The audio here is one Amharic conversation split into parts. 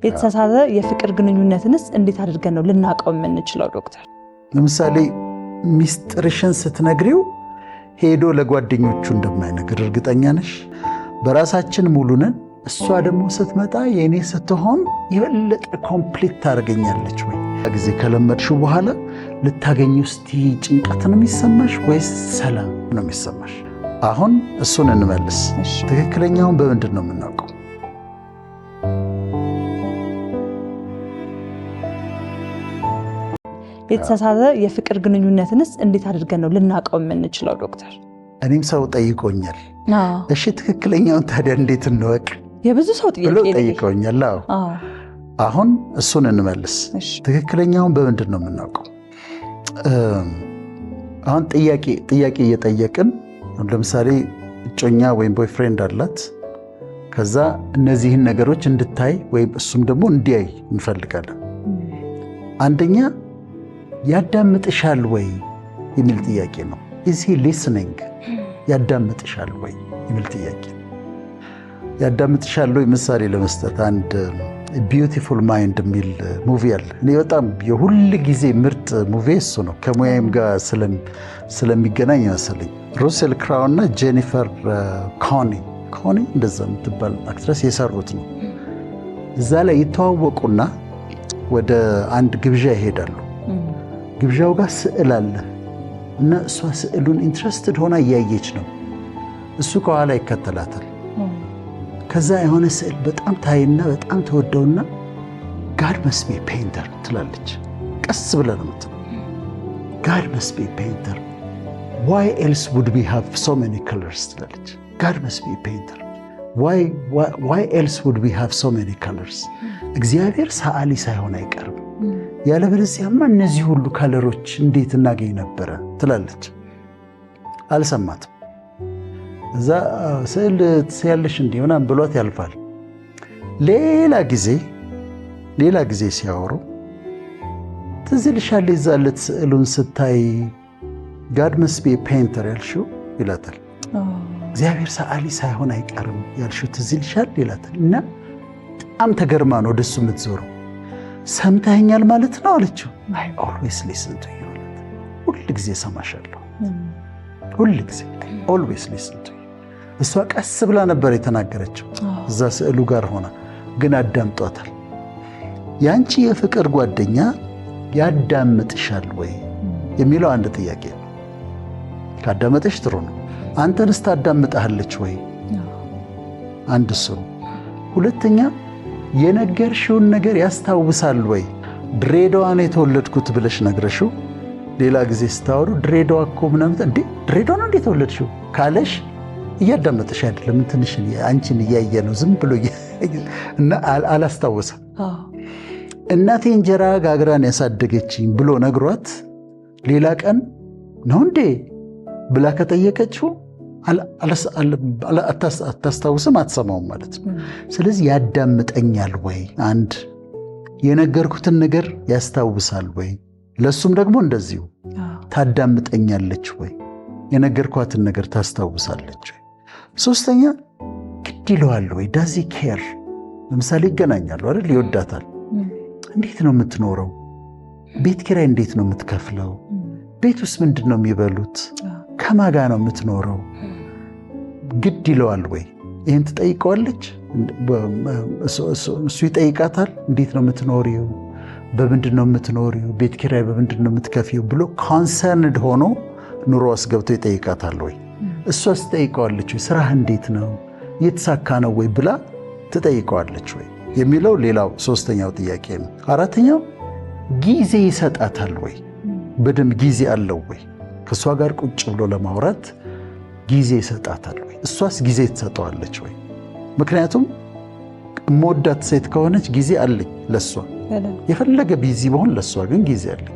የተሳሳተ የፍቅር ግንኙነትንስ እንዴት አድርገን ነው ልናቀው የምንችለው ዶክተር? ለምሳሌ ሚስጥርሽን ስትነግሪው ሄዶ ለጓደኞቹ እንደማይነግር እርግጠኛ ነሽ? በራሳችን ሙሉ ነን። እሷ ደግሞ ስትመጣ የኔ ስትሆን የበለጠ ኮምፕሊት ታደርገኛለች ወይ? ጊዜ ከለመድሽው በኋላ ልታገኙ እስቲ ጭንቀት ነው የሚሰማሽ ወይስ ሰላም ነው የሚሰማሽ? አሁን እሱን እንመልስ። ትክክለኛውን በምንድን ነው የምናውቀው? የተሳሳተ የፍቅር ግንኙነትንስ እንዴት አድርገን ነው ልናቀው የምንችለው ዶክተር? እኔም ሰው ጠይቆኛል። እሺ ትክክለኛውን ታዲያ እንዴት እንወቅ? የብዙ ሰው ጥያቄ ብሎ ጠይቆኛል። አሁን እሱን እንመልስ። ትክክለኛውን በምንድን ነው የምናውቀው? አሁን ጥያቄ እየጠየቅን ለምሳሌ እጮኛ ወይም ቦይፍሬንድ አላት። ከዛ እነዚህን ነገሮች እንድታይ ወይም እሱም ደግሞ እንዲያይ እንፈልጋለን። አንደኛ ያዳምጥሻል ወይ የሚል ጥያቄ ነው። ኢዝ ሂ ሊስኒንግ? ያዳምጥሻል ወይ የሚል ጥያቄ ነው። ያዳምጥሻል ወይ ምሳሌ ለመስጠት አንድ ቢዩቲፉል ማይንድ የሚል ሙቪ አለ። እኔ በጣም የሁል ጊዜ ምርጥ ሙቪ እሱ ነው። ከሙያዬም ጋር ስለሚገናኝ መሰለኝ። ሩሴል ክራው እና ጄኒፈር ኮኒ እንደዛ የምትባል አክትረስ የሰሩት ነው። እዛ ላይ ይተዋወቁና ወደ አንድ ግብዣ ይሄዳሉ። ግብዣው ጋር ስዕል አለ እና እሷ ስዕሉን ኢንትረስትድ ሆና እያየች ነው። እሱ ከኋላ ይከተላታል። ከዛ የሆነ ስዕል በጣም ታይና በጣም ተወደውና ጋድ መስት ቢ ፔይንተር ትላለች። ቀስ ብላ ነው የምትለው። ጋድ መስት ቢ ፔይንተር ዋይ ኤልስ ውድ ዊ ሃቭ ሶ ሜኒ ከለርስ ትላለች። ጋድ መስት ቢ ፔይንተር ዋይ ኤልስ ውድ ዊ ሃቭ ሶ ሜኒ ከለርስ። እግዚአብሔር ሰዓሊ ሳይሆን አይቀርም፣ ያለበለዚያማ እነዚህ ሁሉ ከለሮች እንዴት እናገኝ ነበረ ትላለች። አልሰማትም። እዛ ስዕል ትስያለሽ እንዲህ ምናምን ብሏት ያልፋል። ሌላ ጊዜ ሲያወሩ ትዝ ይልሻል የዛ ዕለት ስዕሉን ስታይ ጋድ መስት ቢ ፔይንተር ያልሽው ይላታል። እግዚአብሔር ሰዓሊ ሳይሆን አይቀርም ያልሽው ትዝ ይልሻል ይላታል። እና በጣም ተገርማ ነው ወደሱ የምትዞረው። ሰምተኸኛል ማለት ነው አለችው። አይ ኦልዌይስ ሊስን ቱ ዩ አላት። ሁል ጊዜ ሰማሻለሁ፣ ሁል ጊዜ ኦልዌይስ ሊስን ቱ ዩ። እሷ ቀስ ብላ ነበር የተናገረችው እዛ ስዕሉ ጋር ሆና፣ ግን አዳምጧታል። ያንቺ የፍቅር ጓደኛ ያዳምጥሻል ወይ የሚለው አንድ ጥያቄ ነው። ካዳመጠሽ ጥሩ ነው። አንተንስ ታዳምጣለች ወይ? አንድ እሱ። ሁለተኛ የነገርሽውን ነገር ያስታውሳል ወይ? ድሬዳዋን የተወለድኩት ብለሽ ነግረሽው ሌላ ጊዜ ስታወሩ ድሬዳዋ እኮ ምናምን እንዴ ድሬዳዋ ነው እንዴ የተወለድሽው ካለሽ እያዳመጠሽ አይደለም፣ ትንሽ አንቺን እያየ ነው ዝም ብሎ እና አላስታወሰም። እናቴ እንጀራ ጋግራን ያሳደገችኝ ብሎ ነግሯት ሌላ ቀን ነው እንዴ ብላ ከጠየቀችው አታስታውስም፣ አትሰማውም ማለት ነው። ስለዚህ ያዳምጠኛል ወይ? አንድ የነገርኩትን ነገር ያስታውሳል ወይ? ለሱም ደግሞ እንደዚሁ ታዳምጠኛለች ወይ? የነገርኳትን ነገር ታስታውሳለች ወይ? ሶስተኛ ግድ ይለዋል ወይ? ዳዚ ኬር? ለምሳሌ ይገናኛሉ አይደል? ይወዳታል። እንዴት ነው የምትኖረው? ቤት ኪራይ እንዴት ነው የምትከፍለው? ቤት ውስጥ ምንድን ነው የሚበሉት? ከማጋ ነው የምትኖረው? ግድ ይለዋል ወይ? ይህን ትጠይቀዋለች። እሱ ይጠይቃታል። እንዴት ነው የምትኖሪው? በምንድን ነው የምትኖሪው? ቤት ኪራይ በምንድን ነው የምትከፊው? ብሎ ኮንሰርንድ ሆኖ ኑሮ አስገብቶ ይጠይቃታል ወይ? እሷስ ትጠይቀዋለች ወይ? ስራህ እንዴት ነው? እየተሳካ ነው ወይ ብላ ትጠይቀዋለች ወይ የሚለው ሌላው ሶስተኛው ጥያቄ ነው። አራተኛው ጊዜ ይሰጣታል ወይ? በደንብ ጊዜ አለው ወይ? ከእሷ ጋር ቁጭ ብሎ ለማውራት ጊዜ ይሰጣታል ወይ? እሷስ ጊዜ ትሰጠዋለች ወይ? ምክንያቱም የምወዳት ሴት ከሆነች ጊዜ አለኝ ለእሷ፣ የፈለገ ቢዚ በሆን ለእሷ ግን ጊዜ አለኝ።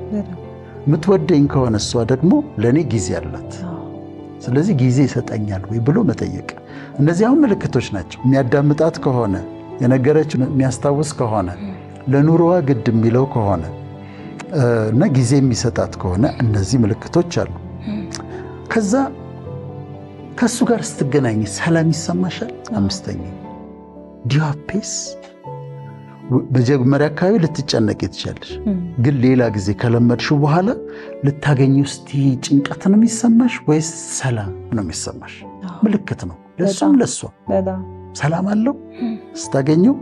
የምትወደኝ ከሆነ እሷ ደግሞ ለእኔ ጊዜ አላት። ስለዚህ ጊዜ ይሰጠኛል ወይ ብሎ መጠየቅ። እነዚህ አሁን ምልክቶች ናቸው። የሚያዳምጣት ከሆነ የነገረችው የሚያስታውስ ከሆነ ለኑሮዋ ግድ የሚለው ከሆነ እና ጊዜ የሚሰጣት ከሆነ እነዚህ ምልክቶች አሉ። ከዛ ከሱ ጋር ስትገናኝ ሰላም ይሰማሻል? አምስተኛ ዲዩ ሃቭ ፒስ መጀመሪያ አካባቢ ልትጨነቅ ትችላለሽ፣ ግን ሌላ ጊዜ ከለመድሽው በኋላ ልታገኚው እስቲ ጭንቀት ነው የሚሰማሽ ወይስ ሰላም ነው የሚሰማሽ? ምልክት ነው ለሱም ለሷ ሰላም አለው ስታገኘው፣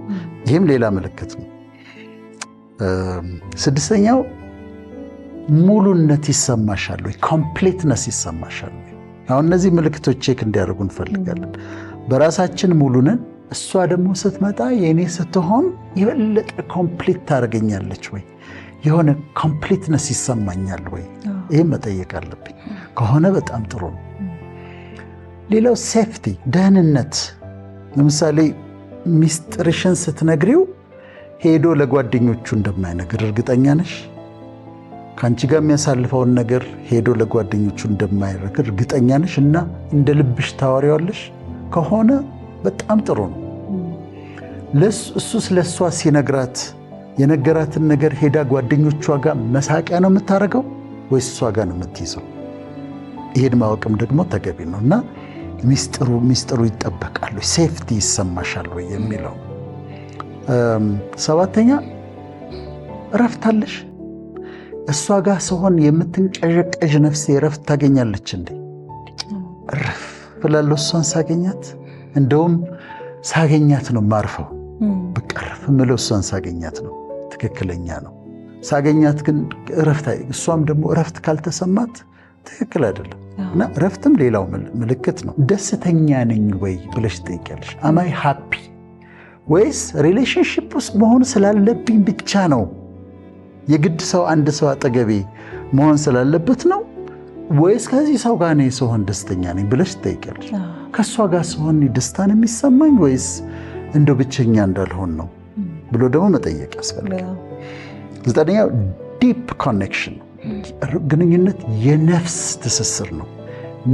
ይህም ሌላ ምልክት ነው። ስድስተኛው ሙሉነት ይሰማሻል ወይ? ኮምፕሊትነስ ይሰማሻል ወይ? አሁን እነዚህ ምልክቶች ቼክ እንዲያደርጉ እንፈልጋለን። በራሳችን ሙሉ ነን፣ እሷ ደግሞ ስትመጣ የእኔ ስትሆን የበለጠ ኮምፕሊት ታደርገኛለች ወይ? የሆነ ኮምፕሊትነስ ይሰማኛል ወይ? ይህም መጠየቅ አለብኝ። ከሆነ በጣም ጥሩ ነው። ሌላው ሴፍቲ፣ ደህንነት። ለምሳሌ ሚስጥርሽን ስትነግሪው ሄዶ ለጓደኞቹ እንደማይነግር እርግጠኛ ነሽ? ከአንቺ ጋር የሚያሳልፈውን ነገር ሄዶ ለጓደኞቹ እንደማይነግር እርግጠኛ ነሽ? እና እንደ ልብሽ ታወሪዋለሽ? ከሆነ በጣም ጥሩ ነው። እሱ ስለሷ ሲነግራት የነገራትን ነገር ሄዳ ጓደኞቿ ጋር መሳቂያ ነው የምታደርገው ወይስ እሷ ጋር ነው የምትይዘው? ይሄን ማወቅም ደግሞ ተገቢ ነው። እና ሚስጥሩ ይጠበቃል ወይ? ሴፍቲ ይሰማሻል ወይ የሚለው። ሰባተኛ እረፍት አለሽ? እሷ ጋር ስሆን የምትንቀዠቀዥ ነፍሴ እረፍት ታገኛለች እንዴ? እረፍ ብላለሁ እሷን ሳገኛት። እንደውም ሳገኛት ነው ማርፈው። በቃ እረፍ የምለው እሷን ሳገኛት ነው። ትክክለኛ ነው። ሳገኛት ግን እረፍት፣ እሷም ደግሞ እረፍት ካልተሰማት ትክክል አይደለም። እና እረፍትም ሌላው ምልክት ነው። ደስተኛ ነኝ ወይ ብለሽ ትጠይቂያለሽ። አማይ ሃፒ ወይስ ሪሌሽንሽፕ ውስጥ መሆን ስላለብኝ ብቻ ነው? የግድ ሰው አንድ ሰው አጠገቤ መሆን ስላለበት ነው ወይስ ከዚህ ሰው ጋር እኔ ስሆን ደስተኛ ነኝ ብለሽ ትጠይቂያለሽ። ከእሷ ጋር ስሆን ደስታን የሚሰማኝ ወይስ እንደው ብቸኛ እንዳልሆን ነው ብሎ ደግሞ መጠየቅ ያስፈልጋል። ዘጠነኛው ዲፕ ኮኔክሽን ነው። ግንኙነት የነፍስ ትስስር ነው።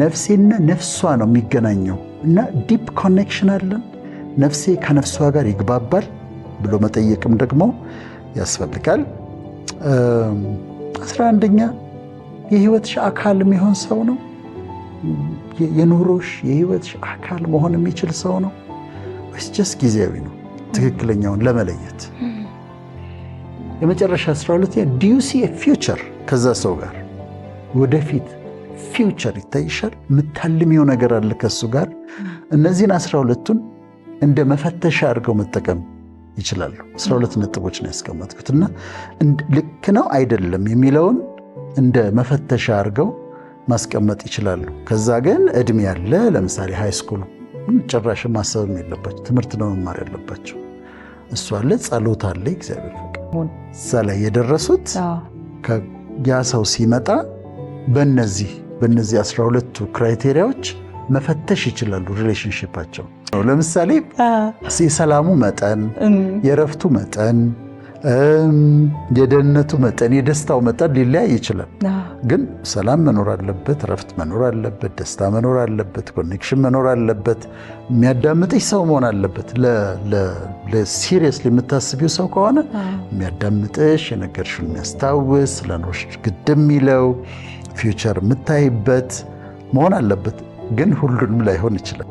ነፍሴና ነፍሷ ነው የሚገናኘው እና ዲፕ ኮኔክሽን አለን። ነፍሴ ከነፍሷ ጋር ይግባባል ብሎ መጠየቅም ደግሞ ያስፈልጋል። 11ኛ የህይወትሽ አካል የሚሆን ሰው ነው። የኑሮሽ የህይወትሽ አካል መሆን የሚችል ሰው ነው ወይስ ጀስት ጊዜያዊ ነው? ትክክለኛውን ለመለየት። የመጨረሻ 12ኛ do you see a future ከዛ ሰው ጋር ወደፊት ፊውቸር ይታይሻል? የምታልሚው ነገር አለ ከሱ ጋር? እነዚህን 12ቱን እንደ መፈተሻ አድርገው መጠቀም ይችላሉ። 12 ነጥቦች ነው ያስቀመጥኩት እና ልክ ነው አይደለም የሚለውን እንደ መፈተሻ አድርገው ማስቀመጥ ይችላሉ። ከዛ ግን እድሜ ያለ ለምሳሌ ሃይ ስኩል ጭራሽ ማሰብም የለባቸው፣ ትምህርት ነው መማር ያለባቸው። እሱ አለ፣ ጸሎት አለ፣ እግዚአብሔር ፍቅር እዛ ላይ የደረሱት ያ ሰው ሲመጣ በእነዚህ 12ቱ ክራይቴሪያዎች መፈተሽ ይችላሉ ሪሌሽንሺፓቸው። ለምሳሌ የሰላሙ መጠን፣ የረፍቱ መጠን፣ የደህንነቱ መጠን፣ የደስታው መጠን ሊለያይ ይችላል። ግን ሰላም መኖር አለበት፣ ረፍት መኖር አለበት፣ ደስታ መኖር አለበት፣ ኮኔክሽን መኖር አለበት፣ የሚያዳምጥሽ ሰው መሆን አለበት። ለሲሪየስሊ የምታስቢው ሰው ከሆነ የሚያዳምጥሽ፣ የነገርሽውን የሚያስታውስ፣ ለኖርሽ ግድ የሚለው ፊውቸር የምታይበት መሆን አለበት። ግን ሁሉንም ላይሆን ይችላል።